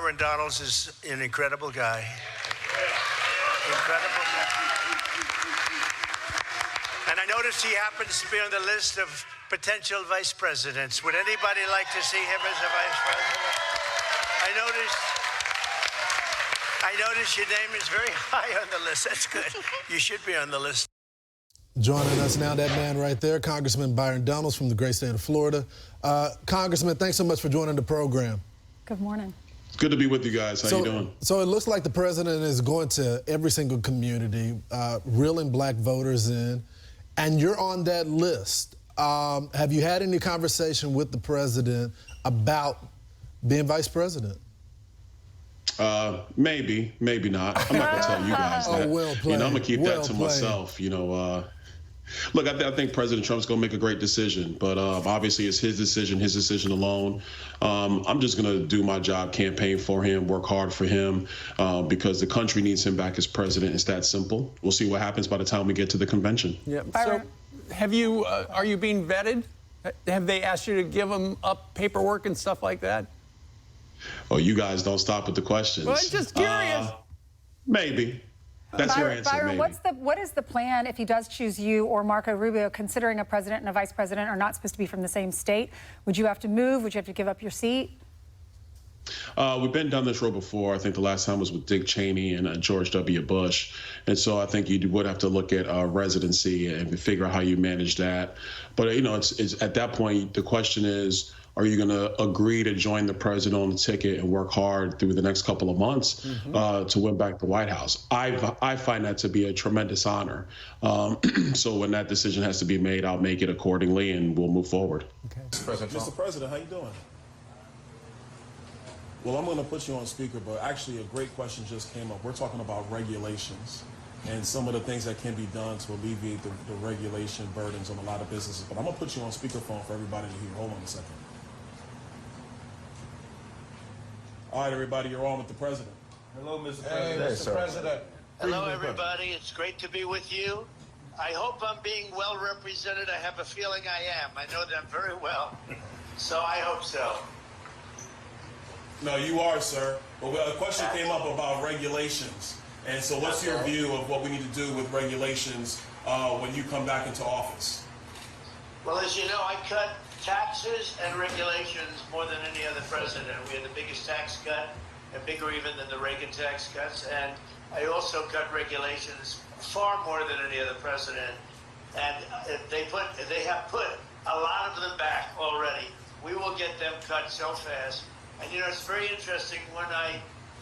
Byron Donalds is an incredible guy. Incredible guy. And I noticed he happens to be on the list of potential vice presidents. Would anybody like to see him as a vice president? I noticed your name is very high on the list. That's good. You should be on the list. Joining us now, that man right there, Congressman Byron Donalds from the great state of Florida. Congressman, thanks so much for joining the program. Good morning. It's good to be with you guys. How you doing? So it looks like the president is going to every single community, reeling black voters in, and you're on that list. Have you had any conversation with the president about being vice president? Maybe not. I'm not gonna tell you guys that. Well played. I'm gonna keep that to myself. Look, I think President Trump's gonna make a great decision, but obviously it's his decision alone. I'm just gonna do my job, campaign for him, work hard for him, because the country needs him back as president. It's that simple. We'll see what happens by the time we get to the convention. Yeah. So, are you being vetted? Have they asked you to give them up paperwork and stuff like that? Oh, you guys don't stop with the questions. Well, I'm just curious. Maybe. That's your answer, Byron, maybe. what is the plan if he does choose you or Marco Rubio, considering a president and a vice president are not supposed to be from the same state? Would you have to move? Would you have to give up your seat? We've been down this road before. I think the last time was with Dick Cheney and George W. Bush. And so I think you would have to look at residency and figure out how you manage that. But, it's at that point, the question is, are you going to agree to join the president on the ticket and work hard through the next couple of months to win back the White House? I find that to be a tremendous honor. So when that decision has to be made, I'll make it accordingly and we'll move forward. Okay. Mr. President, how you doing? Well, I'm going to put you on speaker, but actually a great question just came up. We're talking about regulations and some of the things that can be done to alleviate the regulation burdens on a lot of businesses. But I'm going to put you on speakerphone for everybody to hear. Hold on a second. All right, everybody, you're on with the president. Hello, Mr. President. Hey, Mr. President. Hello, everybody. It's great to be with you. I hope I'm being well represented. I have a feeling I am. I know them very well. So I hope so. No, you are, sir. But a question came up about regulations. And so what's your view of what we need to do with regulations when you come back into office? Well, as you know, I cut taxes and regulations more than any other president. We had the biggest tax cut, and bigger even than the Reagan tax cuts. And I also cut regulations far more than any other president. And they have put a lot of them back already. We will get them cut so fast. And it's very interesting when I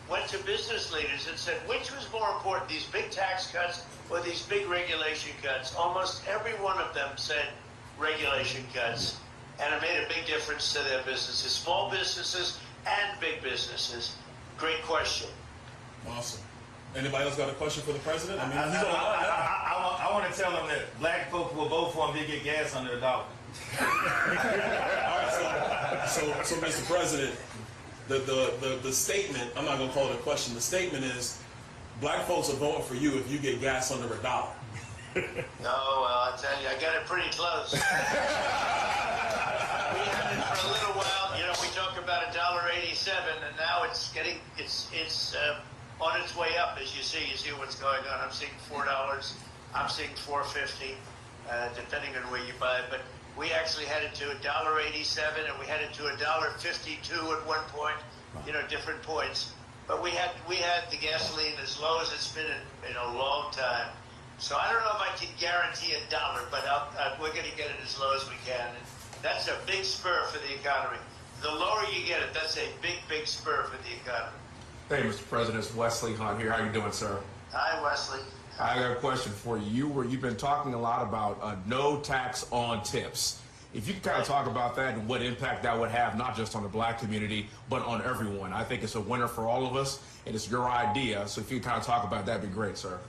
went to business leaders and said, which was more important, these big tax cuts or these big regulation cuts? Almost every one of them said regulation cuts. And it made a big difference to their businesses, small businesses and big businesses. Great question. Awesome. Anybody else got a question for the president? I mean, I want to tell them that black folks will vote for him if they get gas under $1. All right, so Mr. President, the statement, I'm not going to call it a question, the statement is black folks are voting for you if you get gas under $1. No, well, I tell you, I got it pretty close. We had it for a little while. We talk about $1.87, and now it's on its way up. As you see what's going on. I'm seeing $4. I'm seeing $4.50, depending on where you buy it. But we actually had it to $1.87, and we had it to $1.52 at one point. Different points. But we had the gasoline as low as it's been in a long time. So I don't know if I can guarantee $1, but we're going to get it as low as we can. And that's a big spur for the economy. The lower you get it, that's a big, big spur for the economy. Hey, Mr. President, it's Wesley Hunt here. How you doing, sir? Hi, Wesley. I got a question for you. You've been talking a lot about no tax on tips. If you could kind of talk about that and what impact that would have, not just on the black community, but on everyone. I think it's a winner for all of us, and it's your idea. So if you could kind of talk about that, that'd be great, sir.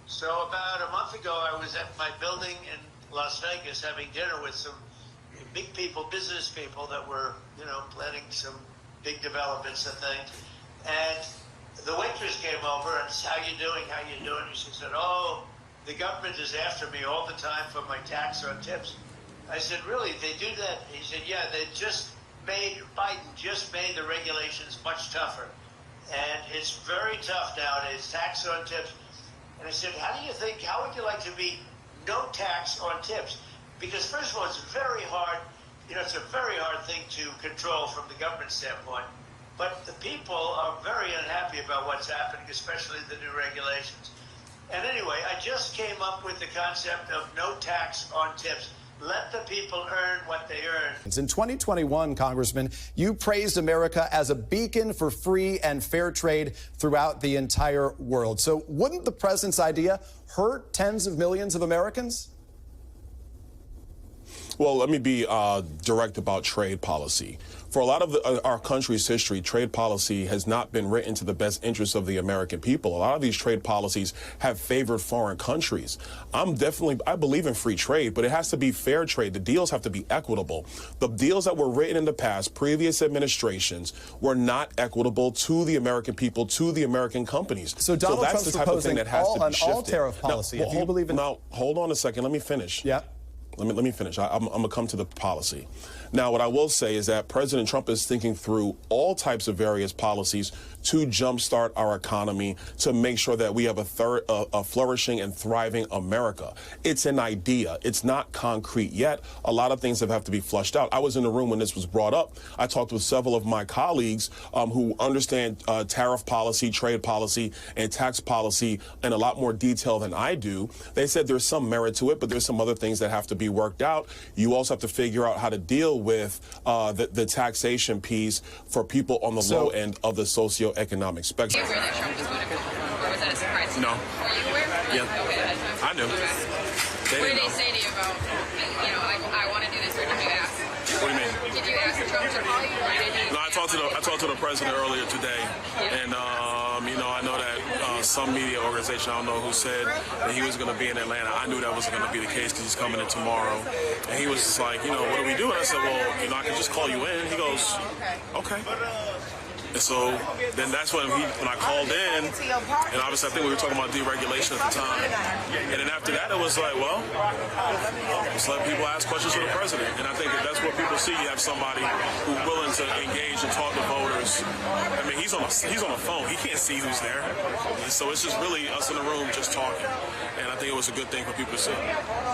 So about a month ago, I was at my building in Las Vegas having dinner with some big people, business people that were, planning some big developments and things. And the waitress came over and said, how you doing? She said, oh, the government is after me all the time for my tax on tips. I said, really? They do that? He said, yeah, they just Biden just made the regulations much tougher. And it's very tough nowadays, tax on tips. And I said, how would you like to be no tax on tips? Because first of all, it's very hard, it's a very hard thing to control from the government standpoint. But the people are very unhappy about what's happening, especially the new regulations. And anyway, I just came up with the concept of no tax on tips. Let the people earn what they earn. In 2021, Congressman, you praised America as a beacon for free and fair trade throughout the entire world. So wouldn't the president's idea hurt tens of millions of Americans? Well, let me be direct about trade policy. For a lot of our country's history, trade policy has not been written to the best interests of the American people. A lot of these trade policies have favored foreign countries. I believe in free trade, but it has to be fair trade. The deals have to be equitable. The deals that were written in the past, previous administrations, were not equitable to the American people, to the American companies. So Donald that's Trump's the type of thing that has to be an shifted. all-tariff policy. Now, If you believe in... Now, hold on a second. Let me finish. Yeah. Let me finish. I'm going to come to the policy. Now, what I will say is that President Trump is thinking through all types of various policies to jumpstart our economy, to make sure that we have a flourishing and thriving America. It's an idea. It's not concrete yet. A lot of things have to be flushed out. I was in the room when this was brought up. I talked with several of my colleagues who understand tariff policy, trade policy, and tax policy in a lot more detail than I do. They said there's some merit to it, but there's some other things that have to be worked out. You also have to figure out how to deal with the taxation piece for people on the low end of the socioeconomic spectrum. Were you aware that Trump was going to come, or was that a surprise? No. Were you aware? Yeah. Okay. I knew. What did they say to you about, I want to do this, or did you ask? What do you mean? Did you ask Trump to call you, or did you? No, I talked to the president earlier today, and I know that some media organization, I don't know who, said that he was going to be in Atlanta. I knew that wasn't going to be the case because he's coming in tomorrow, and he was just like, what do we do? And I said, well, I can just call you in. He goes, okay. And so then that's when I called in, and obviously I think we were talking about deregulation at the time. And then after that, it was like, well, just let people ask questions of the president. And I think that's what people see. You have somebody who's willing to engage and talk to voters. I mean, he's on a phone. He can't see who's there. And so it's just really us in the room just talking. And I think it was a good thing for people to see.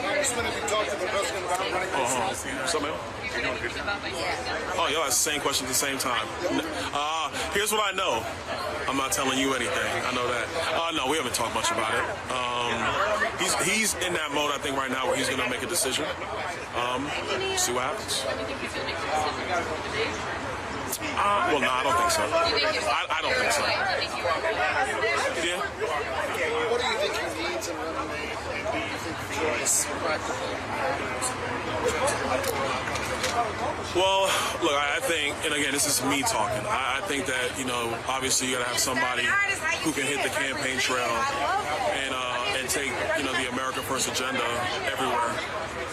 Congressman, have you talked to the president about running for What's up, man? Oh, y'all ask the same question at the same time. Here's what I know. I'm not telling you anything. I know that. No, we haven't talked much about it. He's in that mode, I think, right now where he's going to make a decision. See what happens. Well, no, I don't think so. I don't think so. Yeah. What do you think he needs and do you think Joyce practically? Well, look, I think, and again, this is me talking. I think that, obviously you got to have somebody who can hit the campaign trail and take, the America First agenda everywhere.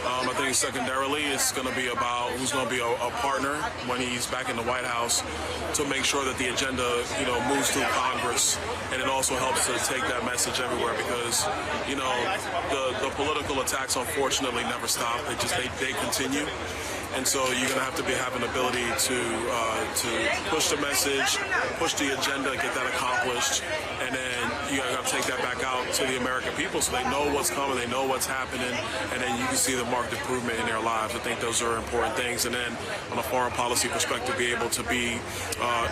I think secondarily, it's going to be about who's going to be a partner when he's back in the White House to make sure that the agenda, moves through Congress, and it also helps to take that message everywhere because, the political attacks unfortunately never stop. They continue. And so you're going to have to have an ability to push the message, push the agenda, get that accomplished, and then you got to take that back out to the American people so they know what's coming, they know what's happening, and then you can see the marked improvement in their lives. I think those are important things. And then on a foreign policy perspective, be able to be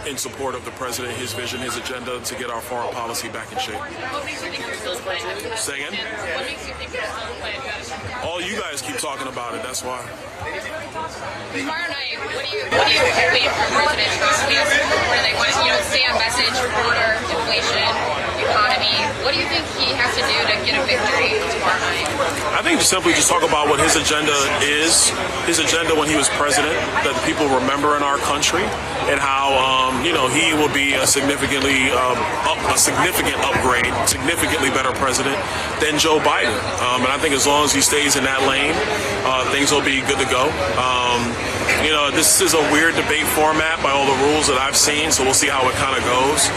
in support of the president, his vision, his agenda to get our foreign policy back in shape. What makes you think you're still playing? Say again? What makes you think you're still playing? All you guys keep talking about it, that's why. Tomorrow night, what do you wait for President Trump? Where they want to, stay on message, border, inflation, economy. What do you think he has to do to get a victory tomorrow night? I think simply just talk about what his agenda is, his agenda when he was president, that people remember in our country, and how he will be a significant upgrade, significantly better president than Joe Biden. And I think as long as he stays in that lane, things will be good to go. This is a weird debate format by all the rules that I've seen, so we'll see how it kind of goes.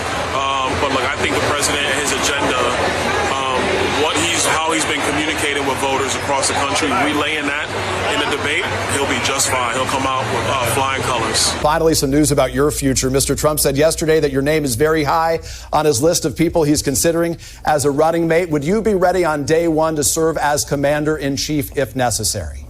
But look, I think the president and his agenda how he's been communicating with voters across the country, relaying that in the debate, he'll be just fine. He'll come out with flying colors. Finally, some news about your future. Mr. Trump said yesterday that your name is very high on his list of people he's considering as a running mate. Would you be ready on day one to serve as commander-in-chief if necessary?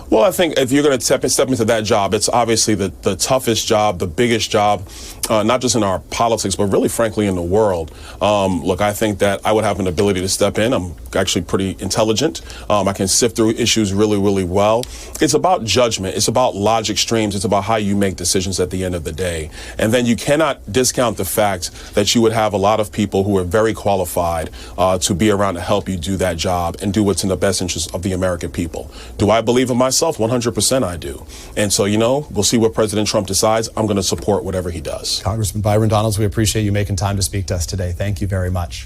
Well, I think if you're going to step into that job, it's obviously the toughest job, the biggest job, not just in our politics, but really, frankly, in the world. Look, I think that I would have an ability to step in. I'm actually pretty intelligent. I can sift through issues really, really well. It's about judgment. It's about logic streams. It's about how you make decisions at the end of the day. And then you cannot discount the fact that you would have a lot of people who are very qualified to be around to help you do that job and do what's in the best interest of the American people. Do I believe in myself? 100% I do. And so, we'll see what President Trump decides. I'm going to support whatever he does. Congressman Byron Donalds, we appreciate you making time to speak to us today. Thank you very much.